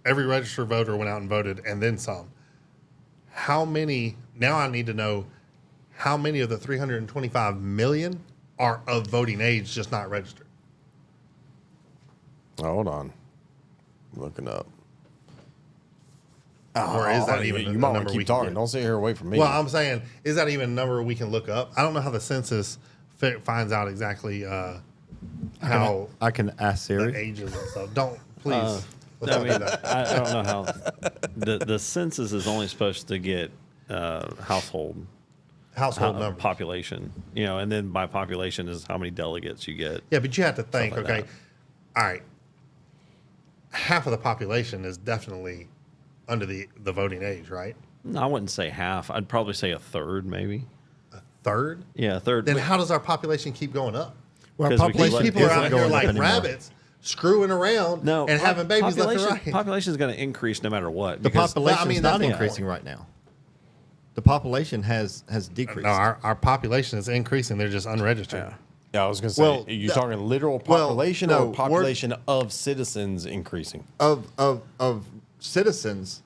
every registered voter went out and voted, and then some. How many? Now I need to know how many of the 325 million are of voting age, just not registered. hold on, I'm looking up. Or is that even you a might want number to we keep can talking? get? Don't sit here away from me. Well, I'm saying, is that even a number we can look up? I don't know how the census finds out exactly how I can ask the Siri. ages and stuff. Don't please. Let's I not do mean, that. I don't know how. The census is only supposed to get household Household numbers. population, and then by population is how many delegates you get. Yeah, but you have to think, like okay, that. all right, half of the population is definitely under the voting age, right? No, I wouldn't say half. I'd probably say a third, maybe. Third? Yeah, a third. Then how does our population keep going up? Well, 'Cause we These Let- people are isn't out here going up like anymore. rabbits, screwing around No, and having babies left and population, right. Population is going to increase no matter what. The because- population I mean, is that's not the increasing point. right now. The population has decreased. No, our population is increasing. They're just unregistered. Yeah. Yeah, I was going to say, Well, are you talking literal well, population no, or we're- population of citizens increasing? Of citizens,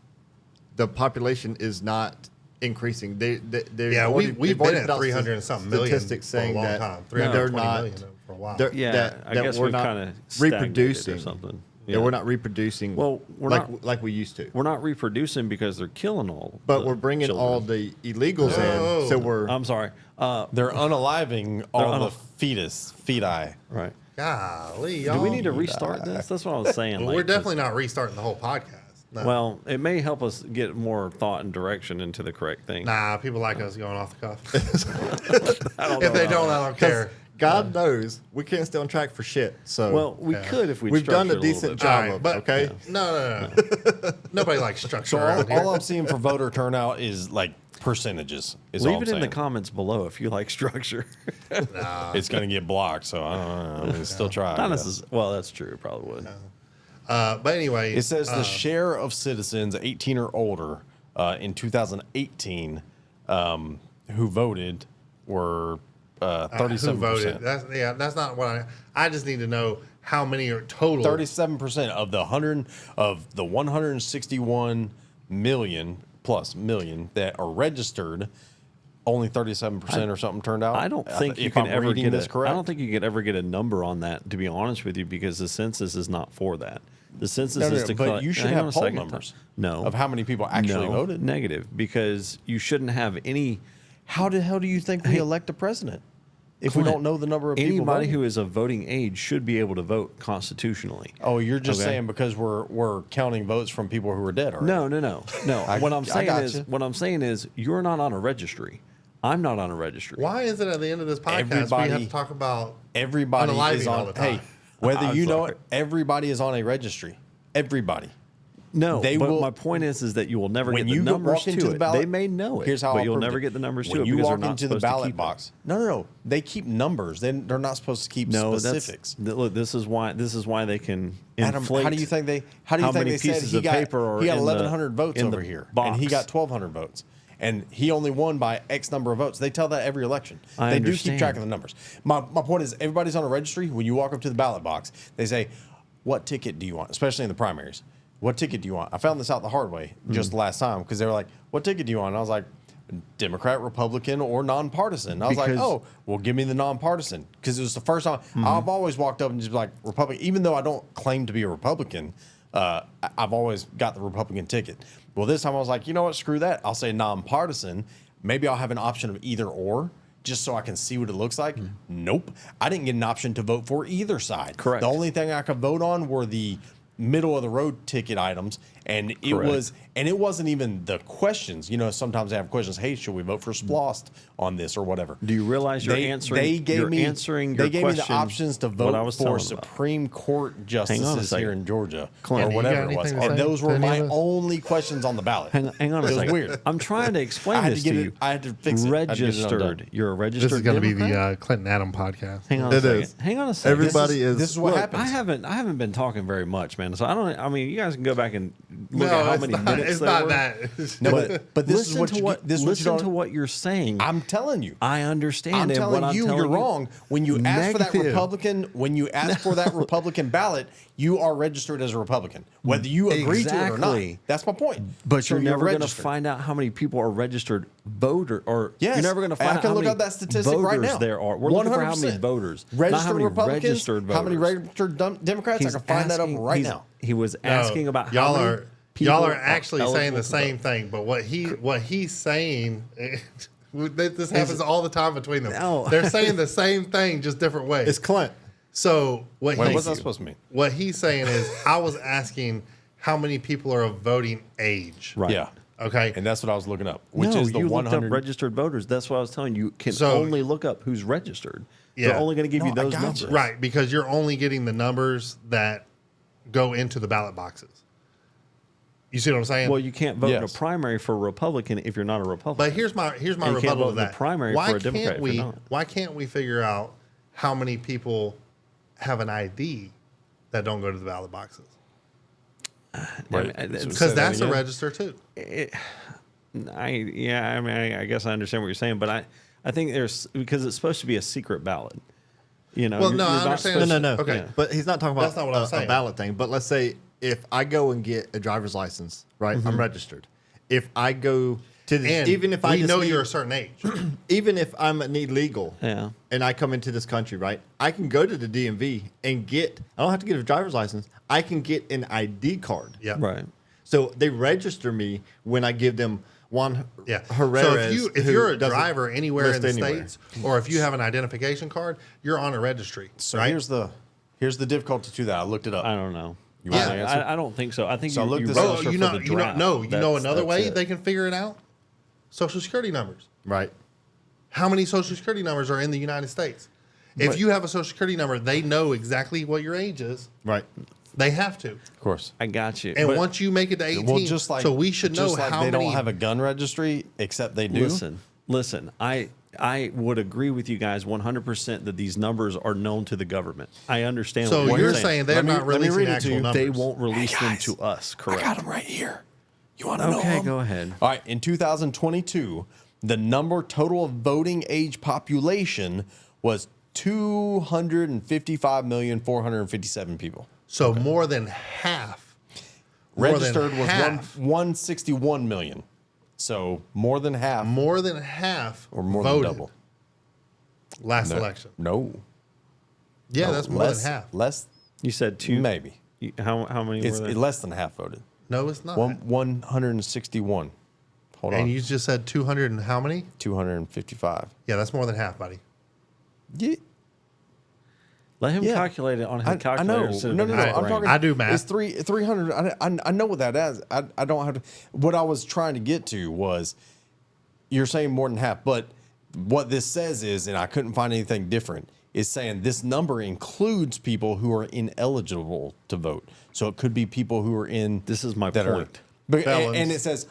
the population is not increasing. Yeah, we've been at 300 and something million statistics for a saying long that time. they're 320 not million for a while. they're- Yeah, that, I that guess we're we've not kinda stagnated or reproducing something. Yeah, Yeah. we're not reproducing. Well, we're like not- like we used to. We're not reproducing because they're killing all. But the we're bringing children. all the illegals No. in, so we're I'm sorry. They're unaliving all un- the feti. Right. Golly, y'all. Do we need to restart this? That's what I was saying. Well, like, we're definitely not restarting the whole podcast. No. Well, it may help us get more thought and direction into the correct thing. Nah, people like us going off the cuff. I don't If know they about don't, that. I don't care. God knows we can't stay on track for shit. So Well, we could if we've done a structured decent little bit. job All right, of it. but Okay, no. Nobody likes structure So around here. all I'm seeing for voter turnout is like percentages. Is all Leave I'm it in the saying. comments below if you like structure. It's going to get blocked, so I don't know. I mean, still try. Not yeah. necessarily. Well, that's true. It probably would. But anyway, It says the share of citizens 18 or older in 2018 who voted were who 37%. voted? That's not what I just need to know how many are total. 37% of the 161 million that are registered. Only 37% or something turned out. I don't think you if can I'm ever reading get this I correct. don't think you could ever get a number on that. To be honest with you, because the census is not for that. The census No, is to but collect. you should hang on have a poll second. numbers. No, of how many people actually no, voted. Negative, because you shouldn't have any. How the hell do you think we elect a president if we Clint, don't know the number of people? Anybody voting? who is of voting age should be able to vote constitutionally. Oh, you're just Okay. saying because we're counting votes from people who are dead already. No. What I'm I saying gotcha. is you're not on a registry. I'm not on a registry. Why is it at the end of this podcast we have Everybody- to talk about Everybody unaliving is all on. the time? Hey, Whether I'm you know sorry. it, everybody is on a registry. Everybody. No, They but will- my point is that you will never When get the you numbers walk into to the it. ballot, They may know it, here's how but I'll you'll prove never it. get the numbers when to it you because walk they're not into the supposed to ballot keep it. box. No. They keep numbers. They're not supposed to keep No, specifics. look. This is why they can Adam, inflate. how do you think they? How do you think many they said pieces he of got? paper are He got in 1,100 votes in the over here, box. and he got 1,200 votes, and he only won by X number of votes. They tell that every election. I They do keep understand. track of the numbers. My point is, everybody's on a registry. When you walk up to the ballot box, they say, "What ticket do you want?" Especially in the primaries. What ticket do you want? I found this out the hard way just last time because they were like, "What ticket do you want?" And I was like, Democrat, Republican, or nonpartisan. And I was like, Because- oh, well, give me the nonpartisan. Because it was the first time I've always walked up and just be like, Republican, even though I don't claim to be a Republican, I've always got the Republican ticket. Well, this time I was like, you know what, screw that. I'll say nonpartisan. Maybe I'll have an option of either or, just so I can see what it looks like. Nope. I didn't get an option to vote for either side. Correct. The only thing I could vote on were the middle of the road ticket items, and it wasn't even the questions. You know, sometimes they have questions. Hey, should we vote for Splost on this or whatever? Do you realize you're answering? They gave you're me answering They your gave me the question, options to what vote I was for telling about. Supreme Court Hang on a justices second. here in Georgia Clint, or you whatever got it was, anything to and say those to were any my of this? only questions on the ballot. Hang on a It was second. weird. I'm trying to explain I had this to to get you. it. I had to fix it. I had to get it undone. Registered. You're a registered. This is going to be Democrat? the Clinton Adam podcast. Hang on a It second. is. Hang on a second. Everybody This is what Look, happens. I haven't been talking very much, man. So I don't. I mean, you guys can go back and look No, at how it's many not, minutes it's there not were. that. No, but this is Listen what to you what this is what you listen don't. to what you're saying. I'm telling you. I understand. I'm and telling what you, I'm you're telling wrong. When you ask for that Negative. Republican, Republican ballot, you are registered as a Republican, whether you agree to it or not. Exactly. That's my point. But So you're never going to registered. find out how many people are registered voter, or Yes. you're never going to find I out can how look many up that statistic voters right now. there are. We're looking for how many 100%. voters, Registered not how many Republicans, registered voters. how many registered Democrats? I can find that up right now. He was asking about y'all how many are people y'all are actually saying eligible the to same vote. thing, but what he's saying. This happens all the time between them. No. They're saying the same thing, just different ways. It's Clint. So what Wait, he's what's that supposed to mean? What he's saying is, I was asking how many people are of voting age. Right. Yeah. Okay. And that's what I was looking up, which No, is the you looked 100. up registered voters. That's what I was telling you. You can So- only look up who's registered. Yeah. They're only going to give No, you I those got numbers. you. Right, because you're only getting the numbers that go into the ballot boxes. You see what I'm saying? Well, you can't vote in a Yes. primary for a Republican if you're not a Republican. But here's my And you can't rebuttal vote to in the that. primary why for a Democrat can't if we? you're not. Why can't we figure out how many people have an ID that don't go to the ballot boxes? Right. Because Because that's a register too. I guess I understand what you're saying, but I think there's because it's supposed to be a secret ballot. You know, Well, you're no, I not understand. supposed No. to- Okay. yeah. But he's not talking about That's not what I'm a saying. ballot thing. But let's say if I go and get a driver's license, right? I'm registered. If I go to the, And even if we I just know need- you're a certain age. even if I'm an illegal, Yeah. and I come into this country, right? I can go to the DMV and get. I don't have to get a driver's license. I can get an ID card. Yeah. Right. So they register me when I give them Juan Yeah. Herrera. So if you're a driver anywhere in the states, or if you have an identification card, you're on a registry. So right? here's the difficulty to that. I looked it up. I don't know. You want Yeah. my answer? I don't think so. I think So I you, looked you this Oh, up. register you for know, the you know, draft. no, you know That's- another that's way it. they can figure it out? Social Security numbers. right. How many Social Security numbers are in the United States? If you have a Social Security number, they know exactly what your age is. Right. They have to. Of course. I got you. And But once you make it to 18, Well, just like so we should know just like how they many. don't have a gun registry, except they do. listen. I would agree with you guys 100% that these numbers are known to the government. I understand. so what you're saying. saying they're Let me- not let me releasing read it to actual you. numbers. They won't release them guys, to us. Correct. I got them right here. You want to know Okay, them? go ahead. All right. In 2022, the number total of voting age population was 255,457 people. So more than half. More than Registered was half. 161 million. So more than half, More than half or more voted than double. last No. election. No. Yeah, No, that's more less, than half. Less, You said two. maybe. How many It's were there? less than half voted. No, it's not. 161. Hold on. And you just said 200 and how many? 255. Yeah, that's more than half, buddy. Yeah. Let him Yeah. calculate it on his I calculator. know. instead of No, in no, his no. I'm brain. talking. I do math. It's 300. I know what that is. I don't have to. What I was trying to get to was, you're saying more than half, but what this says is, and I couldn't find anything different, is saying this number includes people who are ineligible to vote. So it could be people who are in. This is my that are- point. but, Felons. and it says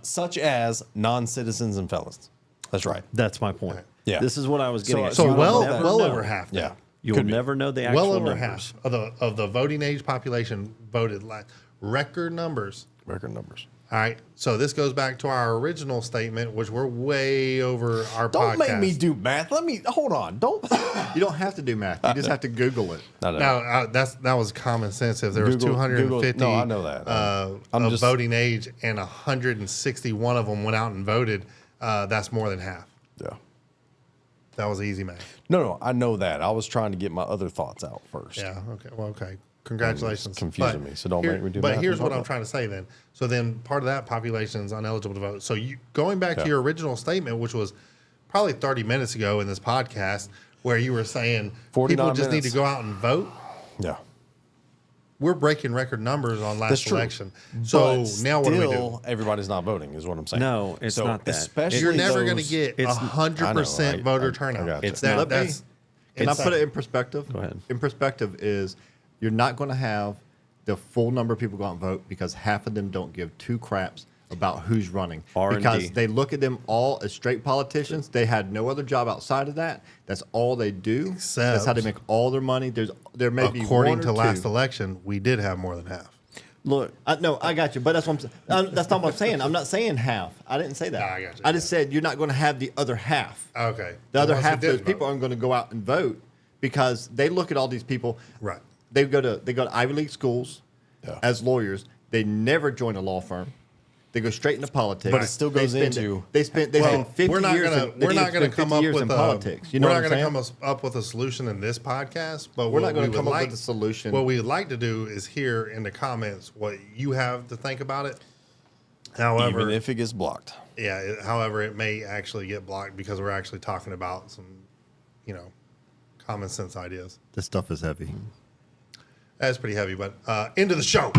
such as non-citizens and felons. That's right. That's my point. Yeah. This is what I was getting at. So You will well never well know. over half. Yeah. Now. You'll Could be. never know the actual Well over numbers. half of the voting age population voted last. Record numbers. Record numbers. All right. So this goes back to our original statement, which we're way over our Don't podcast. make me do math. Let me hold on. Don't. You don't have to do math. You just have to Google it. I know. No, that was common sense. If there was Google- 250 no, I know that. I'm of just- voting age and 161 of them went out and voted, that's more than half. Yeah. That was easy math. No, I know that. I was trying to get my other thoughts out first. Yeah. Okay. Well. Okay. Congratulations. It's confusing me, so don't make me do But math here's and what talk I'm about- trying to say then. So then part of that population is ineligible to vote. So you going back to Yeah. your original statement, which was probably 30 minutes ago in this podcast, where you were saying 49 people just need minutes. to go out and vote. Yeah. We're breaking record numbers on That's last true. election. So But now what do we do? still, everybody's not voting, is what I'm saying. No, it's not that. Especially You're never going to those- get it's- 100% I know, voter I turnout. got you. It's That- not- that's Can I it's- put it in perspective? Go ahead. In perspective is you're not going to have the full number of people go out and vote because half of them don't give two craps about who's running. R&D. Because they look at them all as straight politicians. They had no other job outside of that. That's all they do. That's how they make all their money. There may be according one or to last two. election, we did have more than half. Look, No, I got you, but that's what I'm saying. That's not what I'm saying. I'm not saying half. I didn't say that. No, I got you. I just said you're not going to have the other half. Okay. The other ones who half of those didn't people vote. aren't going to go out and vote because they look at all these people. Right. They go to Ivy League schools Yeah. as lawyers. They never join a law firm. They go straight into politics. But it still goes They spend- into- they spend Well, 50 we're not years. gonna in, they we're not gonna spend come 50 up years with in a, politics. You know we're what not I'm gonna saying? come up with a solution in this podcast, but We're what not gonna we would come up with like- a solution. What we'd like to do is hear in the comments what you have to think about it. However, Even if it gets blocked. yeah. However, it may actually get blocked because we're actually talking about some, common sense ideas. This stuff is heavy. That's pretty heavy, but into the show.